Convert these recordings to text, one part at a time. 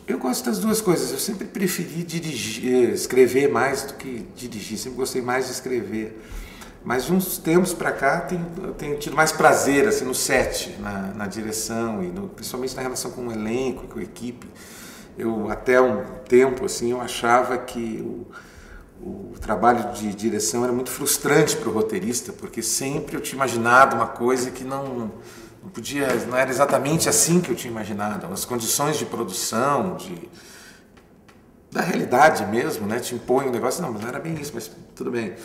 Eu gosto das duas coisas. Eu sempre preferi dirigir, escrever mais do que dirigir. Sempre gostei mais de escrever. Mas de uns tempos para cá eu tenho tido mais prazer assim, no set, na direção, e principalmente na relação com o elenco, com a equipe. Eu, até um tempo assim, eu achava que o trabalho de direção era muito frustrante para o roteirista, porque sempre eu tinha imaginado uma coisa que não era exatamente assim que eu tinha imaginado. As condições de produção, da realidade mesmo, né, te impõem um negócio, não, mas não era bem isso, mas tudo bem.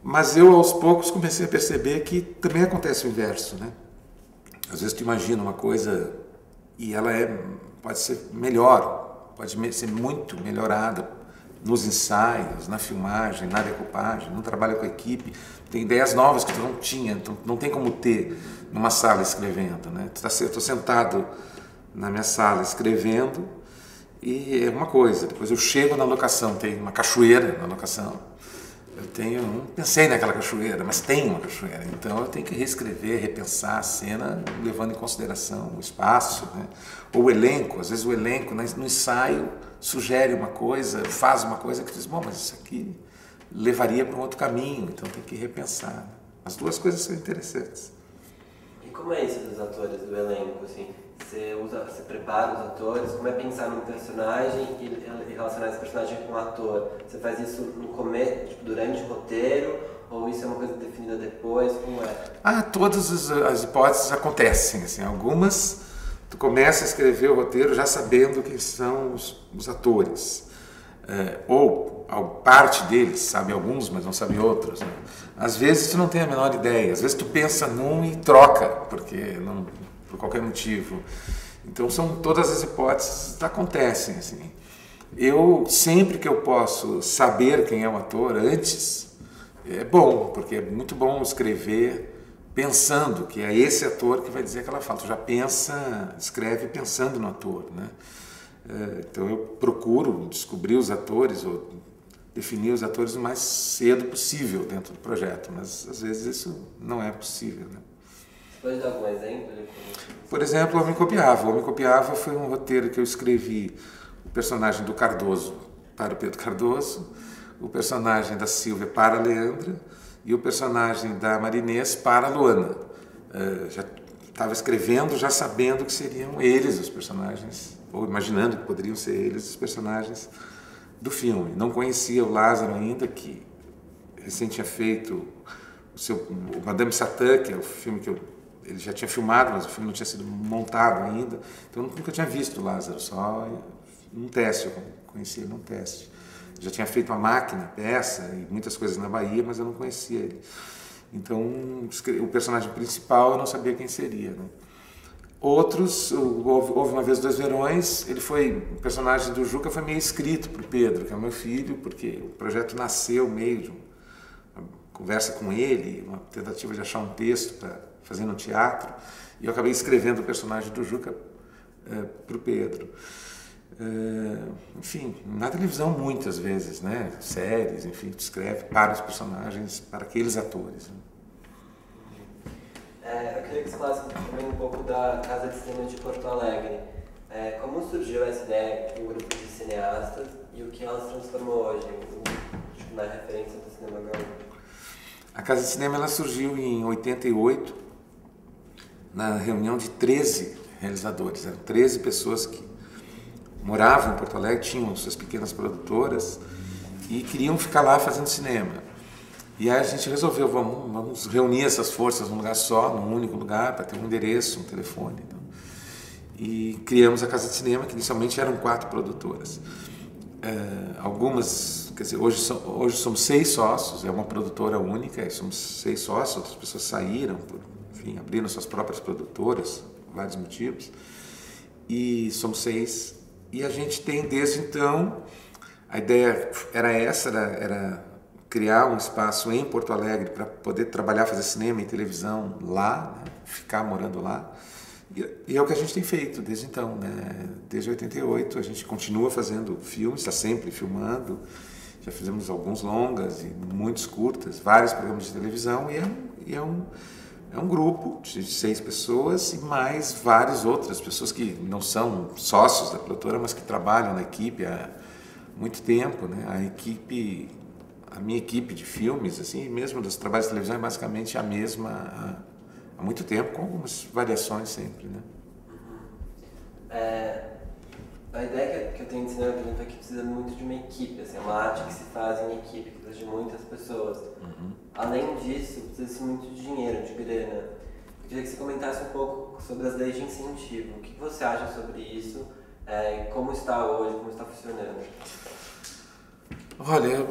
Mas eu, aos poucos, comecei a perceber que também acontece o inverso, né? Às vezes tu imagina uma coisa e ela pode ser melhor, pode ser muito melhorada nos ensaios, na filmagem, na decupagem, no trabalho com a equipe. Tem ideias novas que tu não tinha, então não tem como ter numa sala escrevendo, né? Eu estou sentado na minha sala escrevendo e é uma coisa. Depois eu chego na locação, tem uma cachoeira na locação. Não pensei naquela cachoeira, mas tem uma cachoeira. Então eu tenho que reescrever, repensar a cena, levando em consideração o espaço, né? Ou o elenco. Às vezes o elenco, no ensaio, sugere uma coisa, faz uma coisa que diz, bom, mas isso aqui levaria para um outro caminho, então tem que repensar, né? As duas coisas são interessantes. E como é isso dos atores, do elenco, assim? Você prepara os atores, como é pensar num personagem e relacionar esse personagem com o ator? Você faz isso no começo, tipo, durante o roteiro, ou isso é uma coisa definida depois? Como é? Todas as hipóteses acontecem, assim, algumas tu começa a escrever o roteiro já sabendo quem são os atores, ou parte deles sabe alguns, mas não sabe outros, né? Às vezes tu não tem a menor ideia, às vezes tu pensa num e troca, porque por qualquer motivo. Então todas as hipóteses acontecem, assim. Eu, sempre que eu posso saber quem é o ator antes, é bom, porque é muito bom escrever pensando que é esse ator que vai dizer aquela fala. Tu já escreve pensando no ator, né? Então eu procuro descobrir os atores ou definir os atores o mais cedo possível dentro do projeto, mas às vezes isso não é possível, né? Pode dar algum exemplo? Por exemplo, O Homem Copiava. O Homem Copiava foi um roteiro que eu escrevi o personagem do Cardoso para o Pedro Cardoso, o personagem da Silvia para a Leandra e o personagem da Marinês para a Luana. Já estava escrevendo, já sabendo que seriam eles os personagens, ou imaginando que poderiam ser eles os personagens do filme. Não conhecia o Lázaro ainda, que recém tinha feito o Madame Satã, que é o filme que ele já tinha filmado, mas o filme não tinha sido montado ainda. Então eu nunca tinha visto o Lázaro, só num teste, eu conheci ele num teste. Já tinha feito a máquina, peça e muitas coisas na Bahia, mas eu não conhecia ele. Então o personagem principal eu não sabia quem seria, né? Outros, houve uma vez Dois Verões, o personagem do Juca foi meio escrito para o Pedro, que é o meu filho, porque o projeto nasceu meio de uma conversa com ele, uma tentativa de achar um texto para fazer no teatro, e eu acabei escrevendo o personagem do Juca para o Pedro. Enfim, na televisão muitas vezes, né? Séries, enfim, tu escreve para os personagens, para aqueles atores, né? Eu queria que você falasse também um pouco da Casa de Cinema de Porto Alegre. Como surgiu essa ideia de um grupo de cineastas e o que ela se transformou hoje, na referência do cinema gaúcho? A Casa de Cinema ela surgiu em 88, na reunião de 13 realizadores. Eram 13 pessoas que moravam em Porto Alegre, tinham suas pequenas produtoras e queriam ficar lá fazendo cinema. E aí a gente resolveu, vamos reunir essas forças num lugar só, num único lugar, para ter um endereço, um telefone. Então. E criamos a Casa de Cinema, que inicialmente eram 4 produtoras. Algumas, quer dizer, hoje somos 6 sócios, é uma produtora única, somos 6 sócios, outras pessoas saíram, enfim, abriram suas próprias produtoras, por vários motivos, e somos 6. E a gente tem, desde então, a ideia era criar um espaço em Porto Alegre para poder trabalhar, fazer cinema e televisão lá, né? Ficar morando lá. E é o que a gente tem feito desde então, né? Desde 88 a gente continua fazendo filmes, está sempre filmando, já fizemos alguns longas e muitos curtas, vários programas de televisão e é É um grupo de 6 pessoas e mais várias outras pessoas que não são sócios da produtora, mas que trabalham na equipe há muito tempo, né? A minha equipe de filmes, assim, mesmo dos trabalhos de televisão, é basicamente a mesma há muito tempo, com algumas variações sempre, né? A ideia que eu tenho de cinema, por exemplo, é que precisa muito de uma equipe, assim, é uma arte que se faz em equipe, que precisa de muitas pessoas. Além disso, precisa-se muito de dinheiro, de grana. Eu queria que você comentasse um pouco sobre as leis de incentivo. O que você acha sobre isso? Como está hoje, como está funcionando? Olha, eu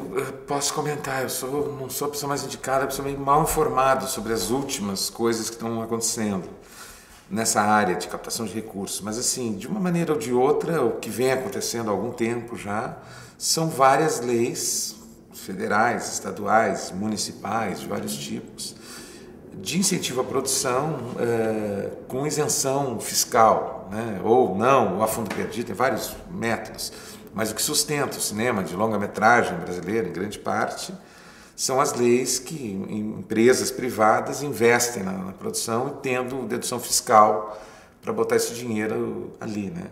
posso comentar, não sou a pessoa mais indicada, a pessoa meio mal informado sobre as últimas coisas que estão acontecendo nessa área de captação de recursos, mas assim, de uma maneira ou de outra, o que vem acontecendo há algum tempo já, são várias leis federais, estaduais, municipais, de vários tipos, de incentivo à produção com isenção fiscal, né? Ou não, ou a fundo perdido, tem vários métodos, mas o que sustenta o cinema de longa-metragem brasileiro, em grande parte, são as leis que empresas privadas investem na produção e tendo dedução fiscal para botar esse dinheiro ali, né?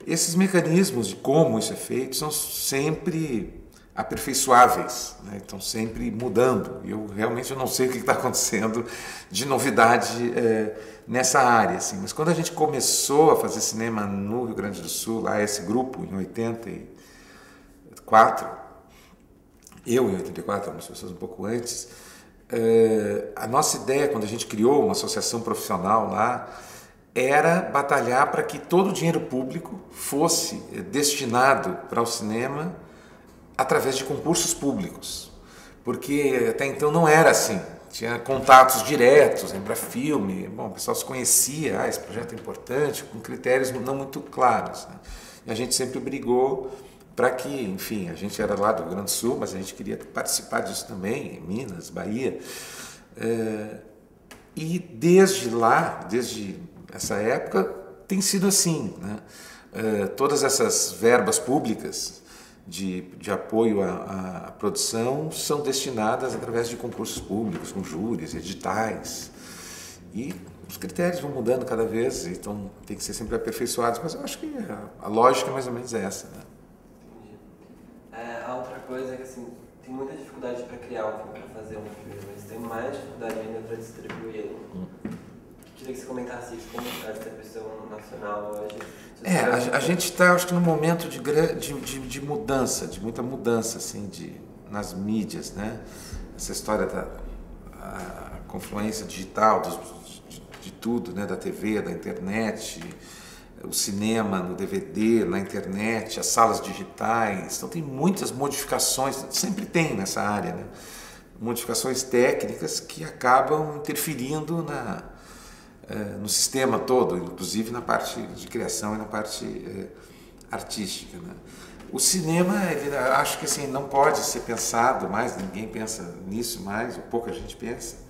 Esses mecanismos de como isso é feito são sempre aperfeiçoáveis, né? Estão sempre mudando. E eu realmente não sei o que está acontecendo de novidade nessa área, assim. Mas quando a gente começou a fazer cinema no Rio Grande do Sul, lá esse grupo em 84, eu em 84, algumas pessoas um pouco antes, a nossa ideia, quando a gente criou uma associação profissional lá, era batalhar para que todo o dinheiro público fosse destinado para o cinema através de concursos públicos, porque até então não era assim. Tinha contatos diretos, para filme, bom, o pessoal se conhecia, esse projeto é importante, com critérios não muito claros, né? E a gente sempre brigou para que, enfim, a gente era lá do Rio Grande do Sul, mas a gente queria participar disso também, em Minas, Bahia. E desde lá, desde essa época, tem sido assim, né? Todas essas verbas públicas de apoio à produção são destinadas através de concursos públicos, com júris, editais. E os critérios vão mudando cada vez, então tem que ser sempre aperfeiçoados, mas eu acho que a lógica é mais ou menos essa, né? A outra coisa é que, assim, tem muita dificuldade para criar um filme, para fazer um filme, mas tem mais dificuldade ainda para distribuí-lo. Queria que você comentasse isso, como está a distribuição nacional hoje. A gente está, acho que, num momento de mudança, de muita mudança, assim, nas mídias, né? Essa história da confluência digital, de tudo, né? Da TV, da internet, o cinema no DVD, na internet, as salas digitais. Então tem muitas modificações, sempre tem nessa área, né? Modificações técnicas que acabam interferindo no sistema todo, inclusive na parte de criação e na parte artística, né? O cinema, acho que assim, não pode ser pensado mais, ninguém pensa nisso mais, ou pouca gente pensa,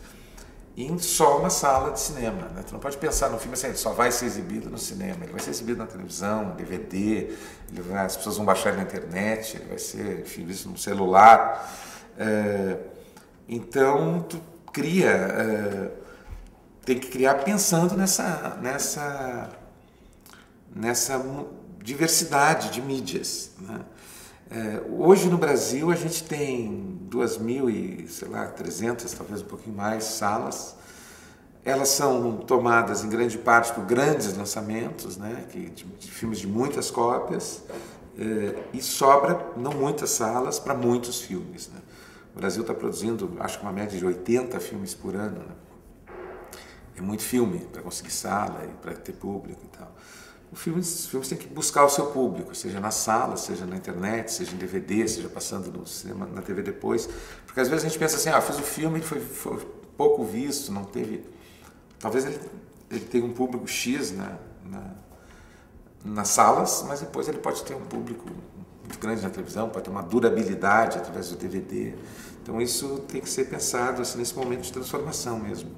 em só uma sala de cinema, né? Tu não pode pensar no filme assim, ele só vai ser exibido no cinema, ele vai ser exibido na televisão, DVD, as pessoas vão baixar ele na internet, ele vai ser, enfim, visto no celular. Então, tu tem que criar pensando nessa diversidade de mídias, né? Hoje no Brasil a gente tem 2.300, talvez um pouquinho mais, salas. Elas são tomadas em grande parte por grandes lançamentos, né, de filmes de muitas cópias, e sobra não muitas salas para muitos filmes, né? O Brasil está produzindo, acho que uma média de 80 filmes por ano, né? É muito filme para conseguir sala e para ter público e tal. Os filmes têm que buscar o seu público, seja na sala, seja na internet, seja em DVD, seja passando no cinema, na TV depois. Porque às vezes a gente pensa assim, fiz o filme, ele foi pouco visto, não teve... Talvez ele tenha um público X nas salas, mas depois ele pode ter um público muito grande na televisão, pode ter uma durabilidade através do DVD. Então isso tem que ser pensado assim, nesse momento de transformação mesmo.